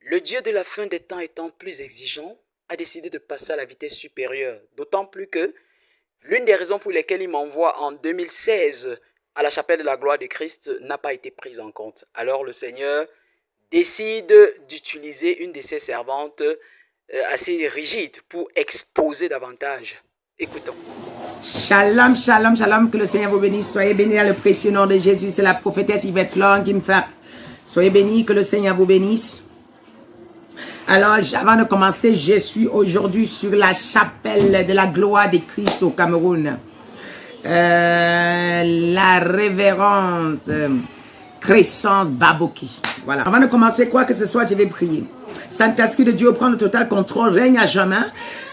Le Dieu de la fin des temps étant plus exigeant, a décidé de passer à la vitesse supérieure. D'autant plus que l'une des raisons pour lesquelles il m'envoie en 2016 à la chapelle de la gloire de Christ n'a pas été prise en compte. Alors le Seigneur décide d'utiliser une de ses servantes assez rigide pour exposer davantage. Écoutons. Shalom, shalom, shalom, que le Seigneur vous bénisse. Soyez bénis dans le précieux nom de Jésus. C'est la prophétesse Yvette Florent qui me frappe. Soyez bénis, que le Seigneur vous bénisse. Alors, avant de commencer, je suis aujourd'hui sur la chapelle de la gloire de Christ au Cameroun. La révérende Crescence Baboki. Voilà. Avant de commencer quoi que ce soit, je vais prier. Saint-Esprit de Dieu, prends le total contrôle, règne à jamais.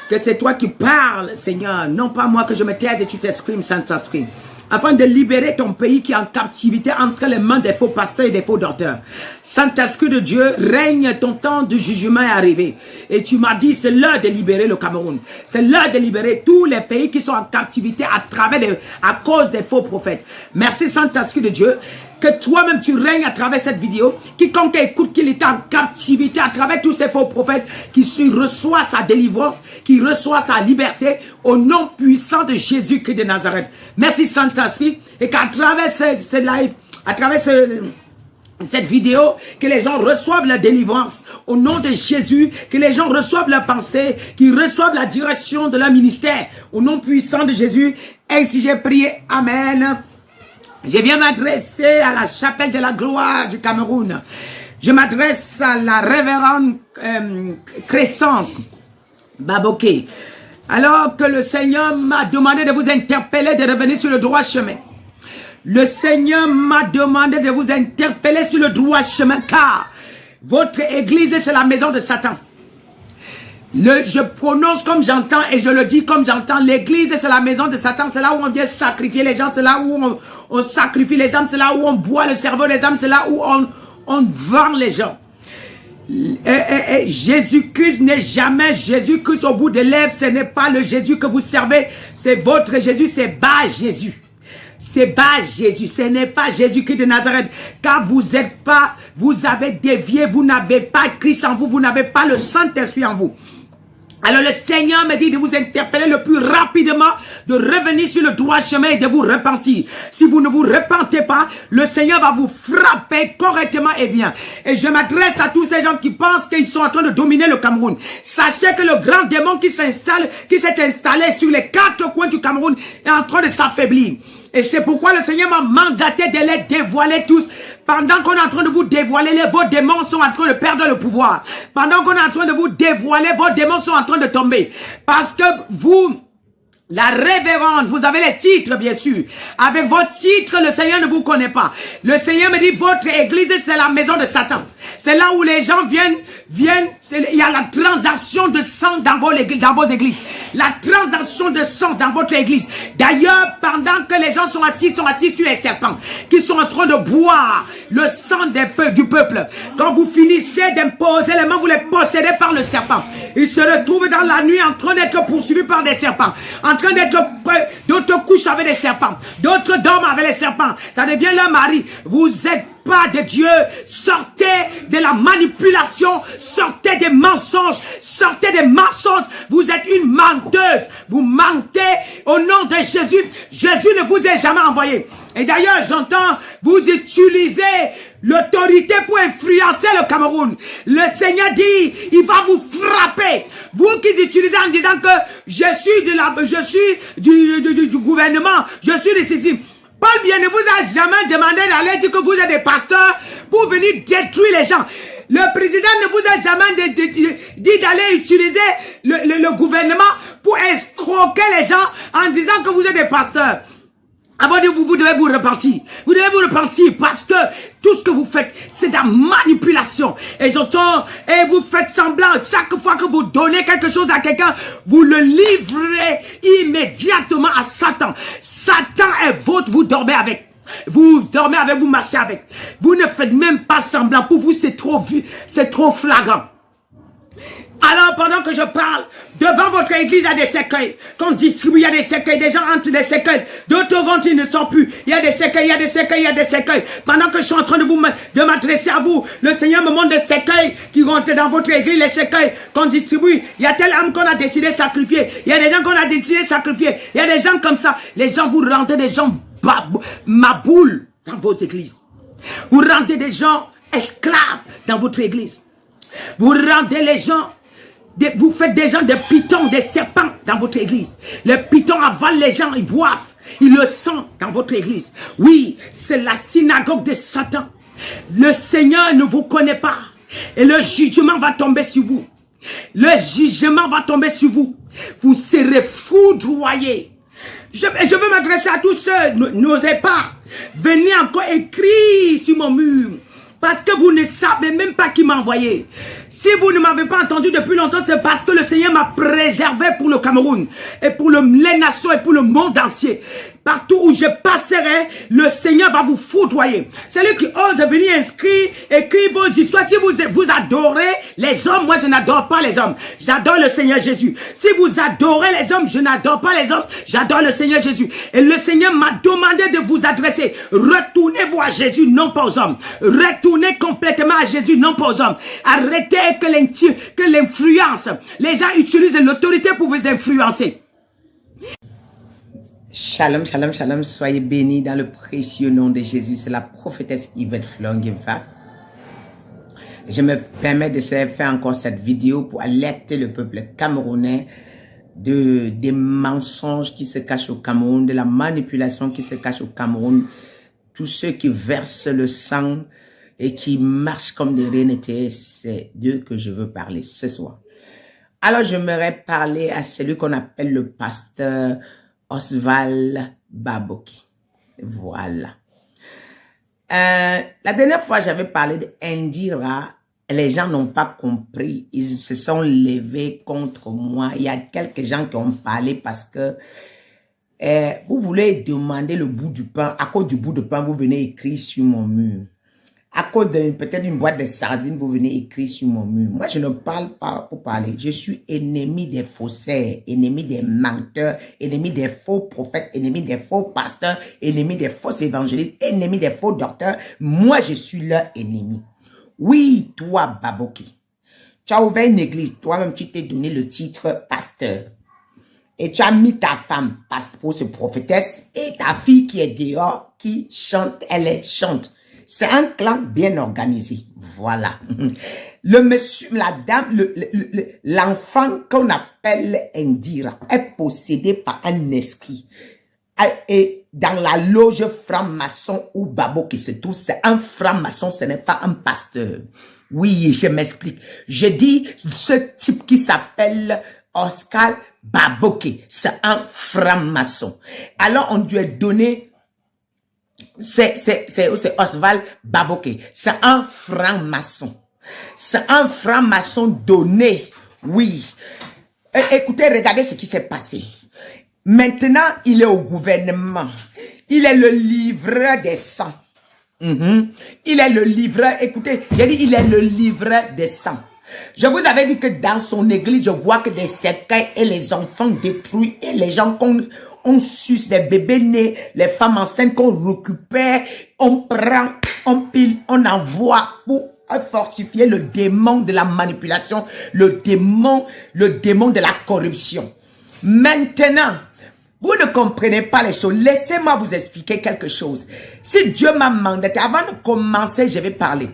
Que c'est toi qui parles, Seigneur. Non pas moi, que je me taise et tu t'exprimes, Saint-Esprit. Afin de libérer ton pays qui est en captivité entre les mains des faux pasteurs et des faux docteurs. Saint-Esprit de Dieu, règne, ton temps du jugement est arrivé. Et tu m'as dit, c'est l'heure de libérer le Cameroun. C'est l'heure de libérer tous les pays qui sont en captivité à cause des faux prophètes. Merci Saint-Esprit de Dieu. Que toi-même tu règnes à travers cette vidéo. Quiconque écoute qu'il est en captivité à travers tous ces faux prophètes, qui reçoit sa délivrance, qui reçoit sa liberté au nom puissant de Jésus-Christ de Nazareth. Merci Saint-Esprit. Et qu'à travers ce live, à travers cette vidéo, que les gens reçoivent la délivrance au nom de Jésus, que les gens reçoivent la pensée, qu'ils reçoivent la direction de leur ministère au nom puissant de Jésus. Ainsi j'ai prié. Amen. Je viens m'adresser à la chapelle de la gloire du Cameroun. Je m'adresse à la révérende Crescence Baboki. Alors que le Seigneur m'a demandé de vous interpeller, de revenir sur le droit chemin. Le Seigneur m'a demandé de vous interpeller sur le droit chemin, car votre église, c'est la maison de Satan. Je prononce comme j'entends et je le dis comme j'entends. L'église, c'est la maison de Satan. C'est là où on vient sacrifier les gens. C'est là où on sacrifie les âmes. C'est là où on boit le cerveau des âmes. C'est là où on vend les gens. Jésus-Christ n'est jamais Jésus-Christ au bout des lèvres. Ce n'est pas le Jésus que vous servez. C'est votre Jésus. C'est bas Jésus. C'est bas Jésus. Ce n'est pas Jésus-Christ de Nazareth. Car vous avez dévié. Vous n'avez pas Christ en vous. Vous n'avez pas le Saint-Esprit en vous. Alors le Seigneur me dit de vous interpeller le plus rapidement, de revenir sur le droit chemin et de vous repentir. Si vous ne vous repentez pas, le Seigneur va vous frapper correctement et bien. Et je m'adresse à tous ces gens qui pensent qu'ils sont en train de dominer le Cameroun. Sachez que le grand démon qui s'est installé sur les 4 coins du Cameroun est en train de s'affaiblir. Et c'est pourquoi le Seigneur m'a mandaté de les dévoiler tous. Pendant qu'on est en train de vous dévoiler, vos démons sont en train de perdre le pouvoir. Pendant qu'on est en train de vous dévoiler, vos démons sont en train de tomber. Parce que vous, la révérende, vous avez les titres bien sûr. Avec vos titres, le Seigneur ne vous connaît pas. Le Seigneur me dit, votre église, c'est la maison de Satan. C'est là où les gens viennent, il y a la transaction de sang dans vos églises. La transaction de sang dans votre église. D'ailleurs, pendant que les gens sont assis sur les serpents, qui sont en train de boire le sang du peuple. Quand vous finissez d'imposer les mains, vous les possédez par le serpent. Ils se retrouvent dans la nuit en train d'être poursuivis par des serpents. En train d'autres couchent avec des serpents. D'autres dorment avec les serpents. Ça devient leur mari. Vous êtes pas de Dieu, sortez de la manipulation, sortez des mensonges, vous êtes une menteuse, vous mentez au nom de Jésus. Jésus ne vous a jamais envoyé. Et d'ailleurs, j'entends, vous utilisez l'autorité pour influencer le Cameroun. Le Seigneur dit, il va vous frapper. Vous qui utilisez en disant que je suis du gouvernement, je suis de ceci. Paul bien ne vous a jamais demandé d'aller dire que vous êtes des pasteurs pour venir détruire les gens. Le président ne vous a jamais dit d'aller utiliser le gouvernement pour escroquer les gens en disant que vous êtes des pasteurs. Avant de vous devez vous repentir. Vous devez vous repentir parce que tout ce que vous faites, c'est de la manipulation. Et j'entends, et vous faites semblant, chaque fois que vous donnez quelque chose à quelqu'un, vous le livrez immédiatement à Satan. Satan est vôtre, vous dormez avec. Vous dormez avec, vous marchez avec. Vous ne faites même pas semblant. Pour vous, c'est trop flagrant. Alors, pendant que je parle, devant votre église, il y a des cercueils. Qu'on distribue, il y a des cercueils. Des gens entrent des cercueils. D'autres rentrent, ils ne sont plus. Il y a des cercueils, il y a des cercueils, il y a des cercueils. Pendant que je suis en train de m'adresser à vous, le Seigneur me montre des cercueils qui rentrent dans votre église, les cercueils qu'on distribue. Il y a telle âme qu'on a décidé de sacrifier. Il y a des gens qu'on a décidé de sacrifier. Il y a des gens comme ça. Les gens, vous rendez des gens maboules dans vos églises. Vous rendez des gens esclaves dans votre église. Vous rendez les gens... Vous faites des gens des pitons, des serpents dans votre église. Les pitons avalent les gens, ils boivent. Ils le sentent dans votre église. Oui, c'est la synagogue de Satan. Le Seigneur ne vous connaît pas. Et le jugement va tomber sur vous. Le jugement va tomber sur vous. Vous serez foudroyés. Je veux m'adresser à tous ceux, n'osez pas. Venez encore écrire sur mon mur. Parce que vous ne savez même pas qui m'a envoyé. Si vous ne m'avez pas entendu depuis longtemps, c'est parce que le Seigneur m'a préservé pour le Cameroun. Et pour les nations et pour le monde entier. Partout où je passerai, le Seigneur va vous foudroyer. Celui qui ose venir écrire vos histoires. Si vous adorez les hommes, moi je n'adore pas les hommes. J'adore le Seigneur Jésus. Si vous adorez les hommes, je n'adore pas les hommes. J'adore le Seigneur Jésus. Et le Seigneur m'a demandé de vous adresser. Retournez-vous à Jésus, non pas aux hommes. Retournez complètement à Jésus, non pas aux hommes. Arrêtez que l'influence. Les gens utilisent l'autorité pour vous influencer. Shalom, shalom, shalom. Soyez bénis dans le précieux nom de Jésus. C'est la prophétesse Yvette Flonguimfa. Je me permets de faire encore cette vidéo pour alerter le peuple camerounais des mensonges qui se cachent au Cameroun, de la manipulation qui se cache au Cameroun. Tous ceux qui versent le sang et qui marchent comme des reines, c'est d'eux que je veux parler ce soir. Alors, j'aimerais parler à celui qu'on appelle le pasteur Oswald Baboki. Voilà. La dernière fois, j'avais parlé d'Indira. Les gens n'ont pas compris. Ils se sont levés contre moi. Il y a quelques gens qui ont parlé parce que vous voulez demander le bout du pain. À cause du bout de pain, vous venez écrire sur mon mur. À cause de peut-être une boîte de sardines, vous venez écrire sur mon mur. Moi, je ne parle pas pour parler. Je suis ennemi des faussaires, ennemi des menteurs, ennemi des faux prophètes, ennemi des faux pasteurs, ennemi des faux évangélistes, ennemi des faux docteurs. Moi, je suis leur ennemi. Oui, toi, Baboki, tu as ouvert une église. Toi-même, tu t'es donné le titre pasteur. Et tu as mis ta femme pour ce prophétesse et ta fille qui est dehors, qui chante, elle chante. C'est un clan bien organisé. Voilà. Le monsieur, la dame, l'enfant qu'on appelle Indira est possédé par un esprit. Et dans la loge franc-maçon où Baboki se trouve, c'est un franc-maçon, ce n'est pas un pasteur. Oui, je m'explique. Je dis ce type qui s'appelle Oscar Baboki, c'est un franc-maçon. Alors on lui a donné... C'est Oswald Baboki. C'est un franc-maçon. C'est un franc-maçon donné. Oui. Écoutez, regardez ce qui s'est passé. Maintenant, il est au gouvernement. Il est le livreur des sangs. Il est le livreur. Écoutez, j'ai dit, il est le livreur des sangs. Je vous avais dit que dans son église, je vois que des cercueils et les enfants détruits et les gens on suce des bébés nés, les femmes enceintes qu'on récupère, on prend, on pile, on envoie pour fortifier le démon de la manipulation, le démon de la corruption. Maintenant, vous ne comprenez pas les choses. Laissez-moi vous expliquer quelque chose. Si Dieu m'a mandaté, avant de commencer, je vais parler.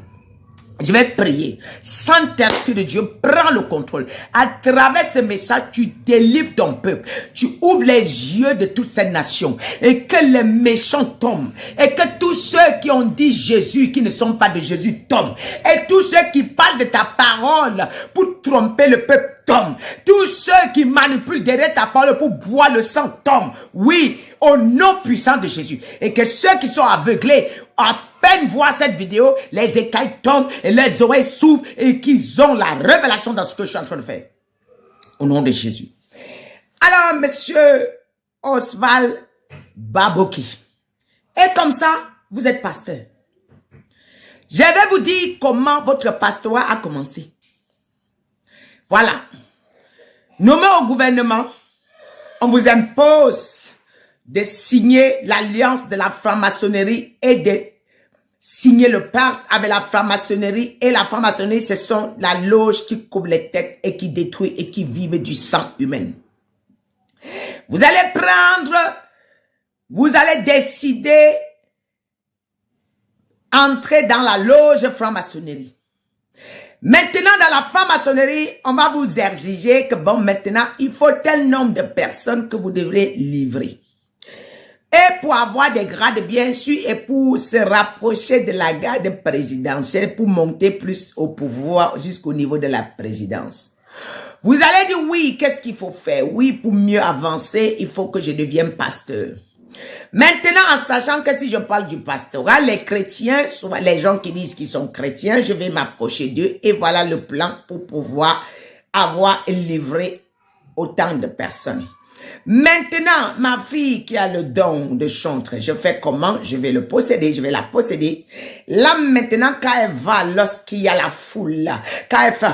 Je vais prier. Saint-Esprit de Dieu, prends le contrôle. À travers ce message, tu délivres ton peuple. Tu ouvres les yeux de toutes ces nations. Et que les méchants tombent. Et que tous ceux qui ont dit Jésus, qui ne sont pas de Jésus, tombent. Et tous ceux qui parlent de ta parole pour tromper le peuple tombent. Tous ceux qui manipulent derrière ta parole pour boire le sang tombent. Oui, au nom puissant de Jésus. Et que ceux qui sont aveuglés, à peine voir cette vidéo, les écailles tombent et les oreilles s'ouvrent et qu'ils ont la révélation dans ce que je suis en train de faire. Au nom de Jésus. Alors, monsieur Oswald Baboki. Et comme ça, vous êtes pasteur. Je vais vous dire comment votre pastorat a commencé. Voilà. Nommé au gouvernement, on vous impose de signer l'alliance de la franc-maçonnerie et de signer le pacte avec la franc-maçonnerie. Et la franc-maçonnerie, ce sont la loge qui coupe les têtes et qui détruit et qui vive du sang humain. Vous allez vous allez décider entrer dans la loge franc-maçonnerie. Maintenant, dans la franc-maçonnerie, on va vous exiger que, bon, maintenant, il faut tel nombre de personnes que vous devrez livrer. Et pour avoir des grades, bien sûr, et pour se rapprocher de la garde présidentielle, pour monter plus au pouvoir jusqu'au niveau de la présidence. Vous allez dire, oui, qu'est-ce qu'il faut faire? Oui, pour mieux avancer, il faut que je devienne pasteur. Maintenant, en sachant que si je parle du pastorat, les chrétiens, souvent les gens qui disent qu'ils sont chrétiens, je vais m'approcher d'eux et voilà le plan pour pouvoir avoir livré autant de personnes. Maintenant, ma fille qui a le don de chanter, je fais comment? Je vais le posséder, je vais la posséder. Là, maintenant, quand elle va, lorsqu'il y a la foule, quand elle fait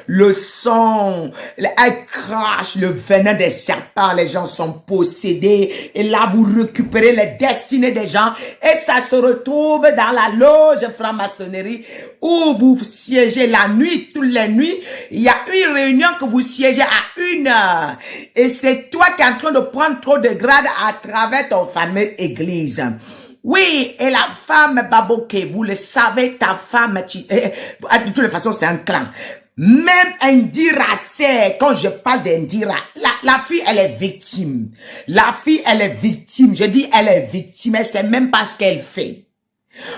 le son, elle crache le venin des serpents, les gens sont possédés. Et là, vous récupérez les destinées des gens. Et ça se retrouve dans la loge franc-maçonnerie où vous siégez la nuit, toutes les nuits. Il y a une réunion que vous siégez à 1 heure. Et c'est toi qui es en train de prendre trop de grades à travers ton fameux église. Oui, et la femme Baboké, vous le savez, ta femme, de toutes les façons, c'est un clan. Même Indira, c'est, quand je parle d'Indira, la fille, elle est victime. La fille, elle est victime. Je dis, elle est victime. Elle sait même pas ce qu'elle fait.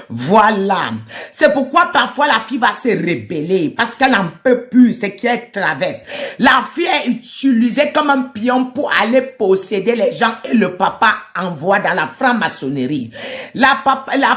Voilà. C'est pourquoi parfois la fille va se rebeller parce qu'elle n'en peut plus ce qu'elle traverse. La fille est utilisée comme un pion pour aller posséder les gens et le papa envoie dans la franc-maçonnerie. La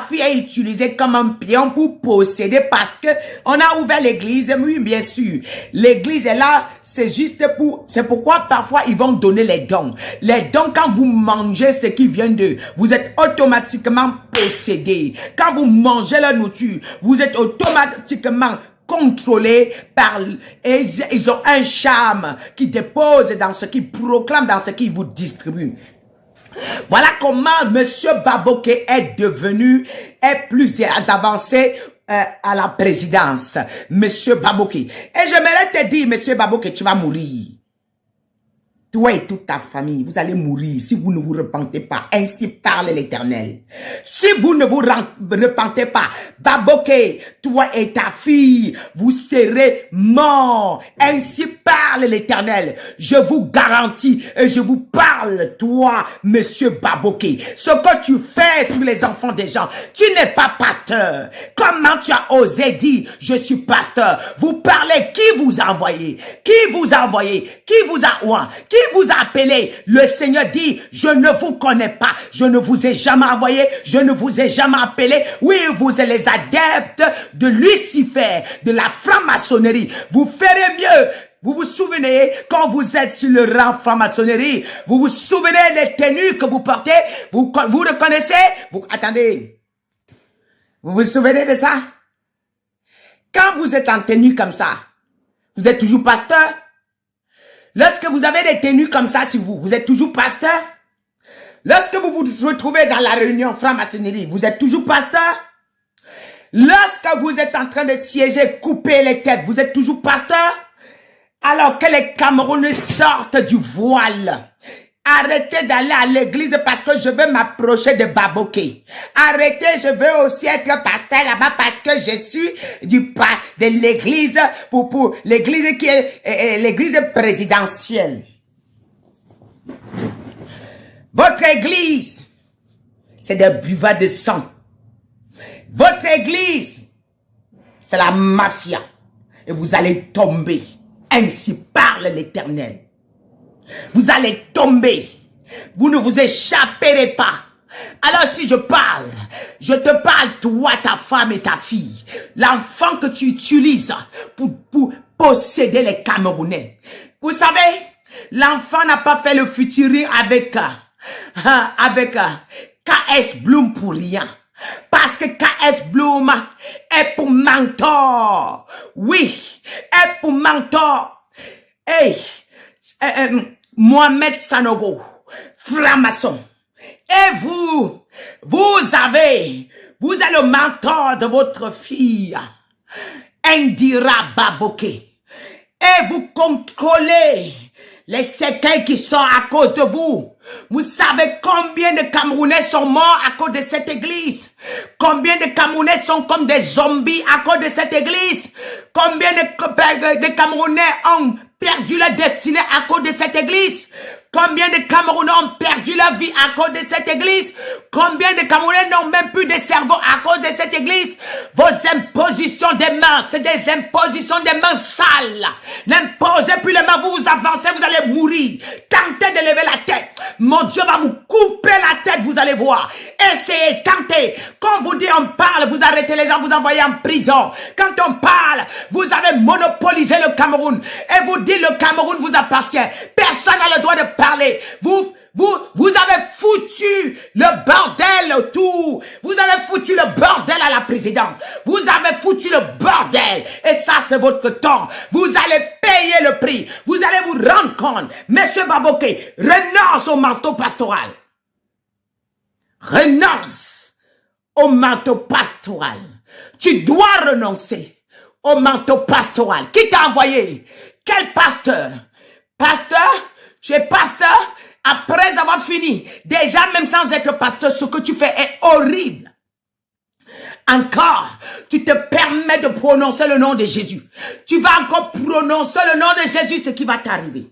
fille est utilisée comme un pion pour posséder parce que on a ouvert l'église. Oui, bien sûr. L'église est là, c'est juste pour, c'est pourquoi parfois ils vont donner les dons. Les dons, quand vous mangez ce qui vient d'eux, vous êtes automatiquement possédé. Quand vous mangez la nourriture, vous êtes automatiquement contrôlé par... Et ils ont un charme qui dépose dans ce qu'ils proclament, dans ce qu'ils vous distribuent. Voilà comment M. Baboké est devenu, est plus avancé à la présidence. M. Baboké. Et j'aimerais te dire, M. Baboké, tu vas mourir. Toi et toute ta famille, vous allez mourir si vous ne vous repentez pas. Ainsi parle l'Éternel. Si vous ne vous repentez pas, Baboké, toi et ta fille, vous serez morts. Ainsi parle l'Éternel. Je vous garantis et je vous parle, toi, monsieur Baboké. Ce que tu fais sur les enfants des gens, tu n'es pas pasteur. Comment tu as osé dire, je suis pasteur? Vous parlez, qui vous a envoyé? Qui vous a envoyé? Qui vous a oué? Qui vous a appelé? Le Seigneur dit, je ne vous connais pas, je ne vous ai jamais envoyé, je ne vous ai jamais appelé. Oui, vous êtes les adeptes de Lucifer, de la franc-maçonnerie. Vous ferez mieux. Vous vous souvenez, quand vous êtes sur le rang franc-maçonnerie, vous vous souvenez des tenues que vous portez? Vous reconnaissez? Attendez. Vous vous souvenez de ça? Quand vous êtes en tenue comme ça, vous êtes toujours pasteur? Lorsque vous avez des tenues comme ça sur vous, vous êtes toujours pasteur? Lorsque vous vous retrouvez dans la réunion franc-maçonnerie, vous êtes toujours pasteur? Lorsque vous êtes en train de siéger, couper les têtes, vous êtes toujours pasteur? Alors que les Camerounais sortent du voile. Arrêtez d'aller à l'église parce que je veux m'approcher de Baboké. Arrêtez, je veux aussi être pasteur là-bas parce que je suis de l'église pour l'église qui est l'église présidentielle. Votre église, c'est des buveurs de sang. Votre église, c'est la mafia. Et vous allez tomber. Ainsi parle l'Éternel. Vous allez tomber. Vous ne vous échapperez pas. Alors si je parle, je te parle, toi, ta femme et ta fille. L'enfant que tu utilises pour posséder les Camerounais. Vous savez, l'enfant n'a pas fait le futurisme avec KS Bloom pour rien. Parce que KS Bloom est pour mentor. Oui, est pour mentor. Hey, Mohamed Sanogo, franc-maçon. Et vous êtes le mentor de votre fille, Indira Baboke. Et vous contrôlez les séquelles qui sont à cause de vous. Vous savez combien de Camerounais sont morts à cause de cette église? Combien de Camerounais sont comme des zombies à cause de cette église? Combien de Camerounais ont perdu leur destinée à cause de cette église? Combien de Camerounais ont perdu leur vie à cause de cette église? Combien de Camerounais n'ont même plus de cerveau à cause de cette église? Vos impositions des mains, c'est des impositions des mains sales. N'imposez plus les mains, vous avancez, vous allez mourir. Tentez de lever la tête. Mon Dieu va vous couper la tête, vous allez voir. Essayez, tentez. Quand vous dites on parle, vous arrêtez les gens, vous envoyez en prison. Quand on parle, vous avez monopolisé le Cameroun. Et vous dites le Cameroun vous appartient. Personne n'a le droit de parler. Vous avez foutu le bordel autour. Vous avez foutu le bordel à la présidence. Vous avez foutu le bordel. Et ça, c'est votre temps. Vous allez payer le prix. Vous allez vous rendre compte. Monsieur Baboke, renonce au manteau pastoral. Renonce au manteau pastoral. Tu dois renoncer au manteau pastoral. Qui t'a envoyé? Quel pasteur? Pasteur? Tu es pasteur? Après avoir fini, déjà même sans être pasteur, ce que tu fais est horrible. Encore, tu te permets de prononcer le nom de Jésus. Tu vas encore prononcer le nom de Jésus, ce qui va t'arriver.